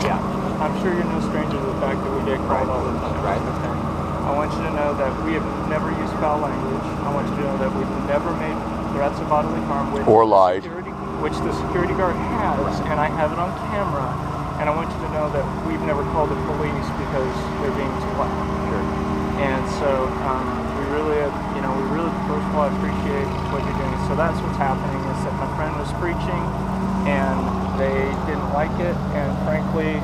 Yeah. I'm sure you're no stranger to the fact that we get called all the time. Right. Okay. I want you to know that we have never used foul language. I want you to know that we've never made threats of bodily harm or lied, which the security guard has, and I have it on camera. And I want you to know that we've never called the police because they're being too loud. Sure. And so we really, first of all, appreciate what you're doing. So that's what's happening is that my friend was preaching, and they didn't like it, and frankly,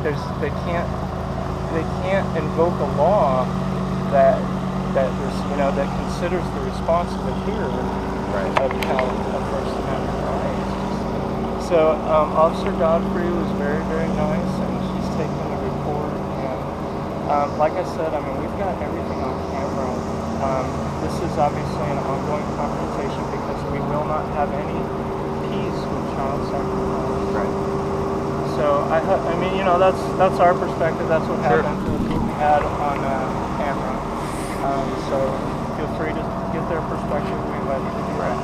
they can't invoke a law that considers the response of the hearer of First Amendment rights. So Officer Godfrey was very, very nice, and she's taking the report. And like I said, we've got everything on camera. This is obviously an ongoing confrontation because we will not have any peace with child sacrifice. Right. So that's our perspective. That's what happened to the people we had on camera. So feel free to get their perspective. We invite you to do that.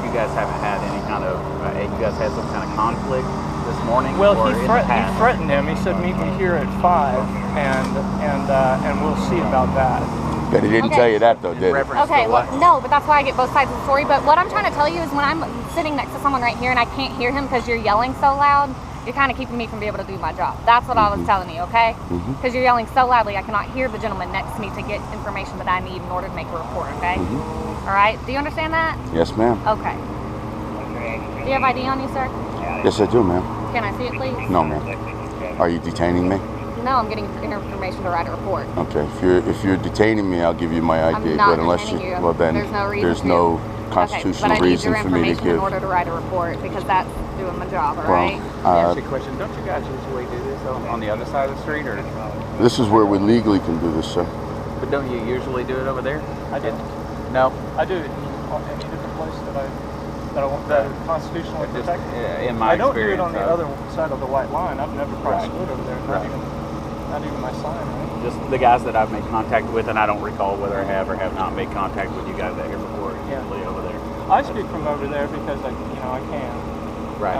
You guys haven't had any kind of, you guys had some kind of conflict this morning? Well, he threatened him. He said, meet me here at 5, and we'll see about that. But he didn't tell you that, though, did he? Okay, well, no, but that's why I get both sides of the story. But what I'm trying to tell you is when I'm sitting next to someone right here and I can't hear him because you're yelling so loud, you're kind of keeping me from being able to do my job. That's what I was telling you, okay? Because you're yelling so loudly, I cannot hear the gentleman next to me to get information that I need in order to make a report, okay? All right? Do you understand that? Yes, ma'am. Okay. Do you have ID on you, sir? Yes, I do, ma'am. Can I see it, please? No, ma'am. Are you detaining me? No, I'm getting information to write a report. Okay. If you're detaining me, I'll give you my ID. I'm not but unless detaining you. well, then there's no reason constitutional reason for me to give. But I need your information in order to write a report because that's doing my job, all Well, right? Let me ask you a question. Don't you guys usually do this on the other side of the street, or? This is where we legally can do this, sir. But don't you usually do it over there? I didn't. No. I do it in any different place that are constitutionally protected. In my I don't do it experience, on the other side of the white line. I've never crossed foot over there. Not even my sign, right? Just the guys that I've made contact with, and I don't recall whether I have or have not made contact with you guys out here before. Usually over there. I speak from over there because I can. Right.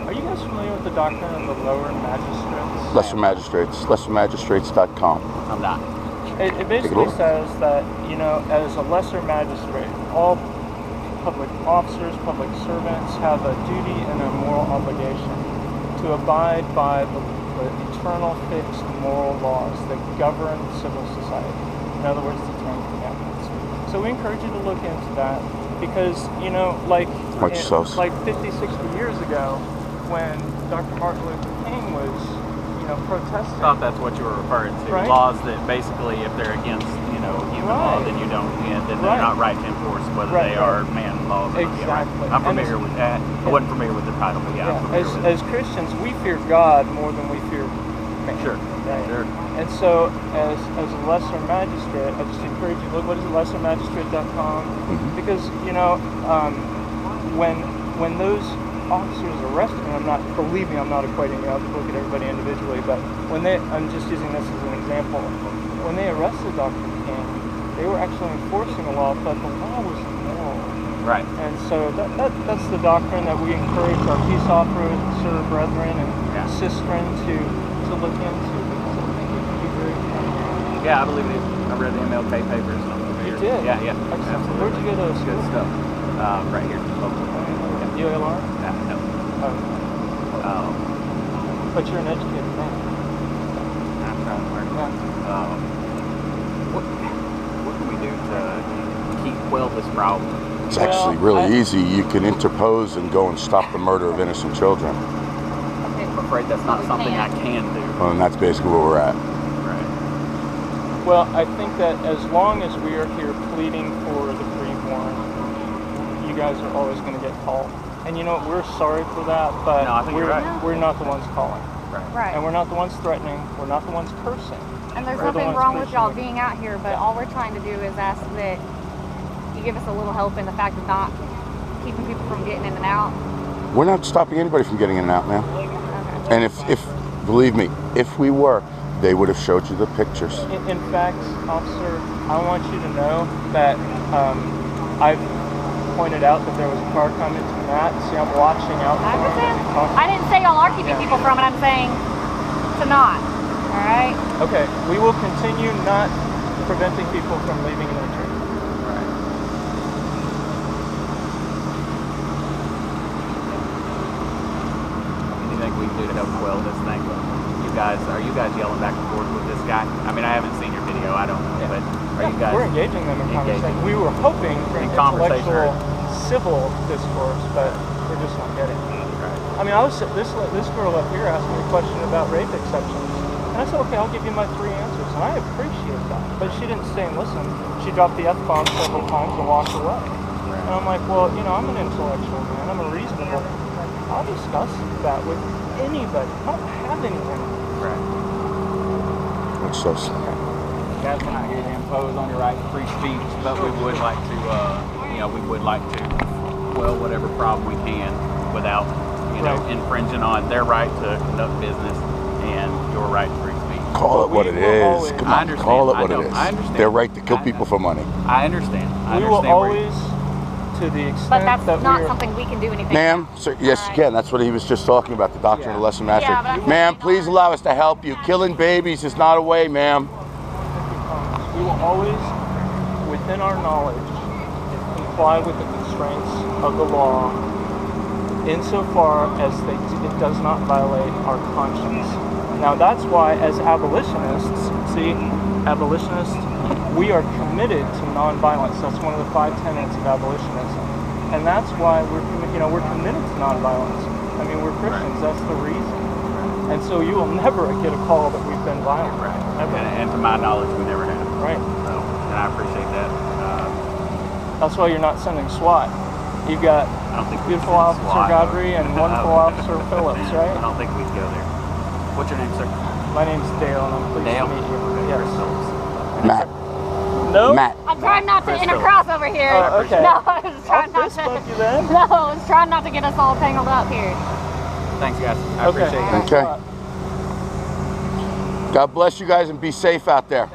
Are you guys familiar with the doctrine of the lower magistrates? Lesser magistrates. Lessermagistrates.com. I'm not. It basically says that, as a lesser magistrate, all public officers, public servants have a duty and a moral obligation to abide by the eternal fixed moral laws that govern civil society. In other words, the Ten Commandments. So we encourage you to look into that because, like 50, 60 years ago when Dr. Martin Luther King was, protesting. I thought that's what you were referring to. Right? Laws that basically, if they're against, human law, then you don't, then they're not right to enforce, whether they are man laws. Exactly. I'm familiar with that. I wasn't familiar with the title, but I'm familiar with it. As Christians, we fear God more than we fear man. Sure. Right? Sure. And so, as a lesser magistrate, I just encourage you to look. What is it? Lessermagistrate.com. Because when those officers arrested me, believe me, I'm not equating. You have to look at everybody individually. But I'm just using this as an example. When they arrested Dr. King, they were actually enforcing a law, but the law was immoral. Right. And so that's the doctrine that we encourage our peace officer brethren and sistren to look into, because I think it can be very helpful. Yeah, I believe it is. I read the MLK papers. You did? Yeah. Excellent. Absolutely. Where'd you go to school? Good stuff. Right here. ULR? No. But you're an educated man. I'm trying to learn. What can we do to quell this problem? It's actually really easy. You can interpose and go and stop the murder of innocent children. I'm afraid that's not something I can do. Well, and that's basically where we're at. Right. Well, I think that as long as we are here pleading for the preborn, you guys are always going to get called. And we're sorry for that, but no, I think we're not the ones calling. Right. And we're not the ones threatening. We're not the ones cursing. And there's nothing wrong with y'all being out here, but all we're trying to do is ask that you give us a little help in the fact of not keeping people from getting in and out. We're not stopping anybody from getting in and out, ma'am. Okay. And if believe me, if we were, they would have showed you the pictures. In fact, officer, I want you to know that pointed out that there was a car coming to Matt. See, I'm watching out for I him. understand. I didn't say y'all are keeping people from it. I'm saying to not. All right? Okay, we will continue not preventing people from leaving their church. Right. Anything we can do to help quell this thing? Are you guys yelling back and forth with this guy? I mean, I haven't seen your video. I don't know, but are you guys? We're engaging them in conversation. We were hoping for an intellectual, civil discourse, but we're just not getting it. Right. I mean, this girl up here asked me a question about rape exceptions, and I said, okay, I'll give you my 3 answers, and I appreciate that. But she didn't stay and listen. She dropped the F-bomb several times and walked away. And I'm like, well, you know, I'm an intellectual man. I'm a reasonable. I'll discuss that with anybody. I don't have anything. Right. That's so sad. You guys, we're not here to impose on your right to free speech, but we would like to, we would like to quell whatever problem we can without, infringing on their right to conduct business and your right to free speech. Call it what it is. Come on, call it what it is. I understand. Their right to kill people for money. I understand. We will always, to the extent But that's that not something we can do anything. Ma'am, sir, yes, you can. That's what he was just talking about, the doctrine of the lesser master. Yeah, but Ma'am, please allow us to help you. Killing babies is not a way, ma'am. we will always, within our knowledge, comply with the constraints of the law insofar as it does not violate our conscience. Now that's why, as abolitionists, we are committed to nonviolence. That's one of the 5 tenets of abolitionism, and that's why we're committed to nonviolence. I mean, we're Christians. That's the reason. And so you will never get a call that we've been violent. Right. Ever. And to my knowledge, we never have. Right. So, and I appreciate that. That's why you're not sending SWAT. You've got I don't think beautiful Officer Godry and wonderful Officer Phillips, right? I don't think we'd go there. What's your name, sir? My name's Dale, and I'm pleased Dale? to meet you. Okay, Yes. Chris Phillips. Matt. No? Matt. I'm trying not to Chris intercross over here. Oh, okay. No, I was trying I'll not fist bump to. you then. No, I was trying not to get us all tangled up here. Thanks, guys. I appreciate it. Thanks a Okay. lot. God bless you guys and be safe out there.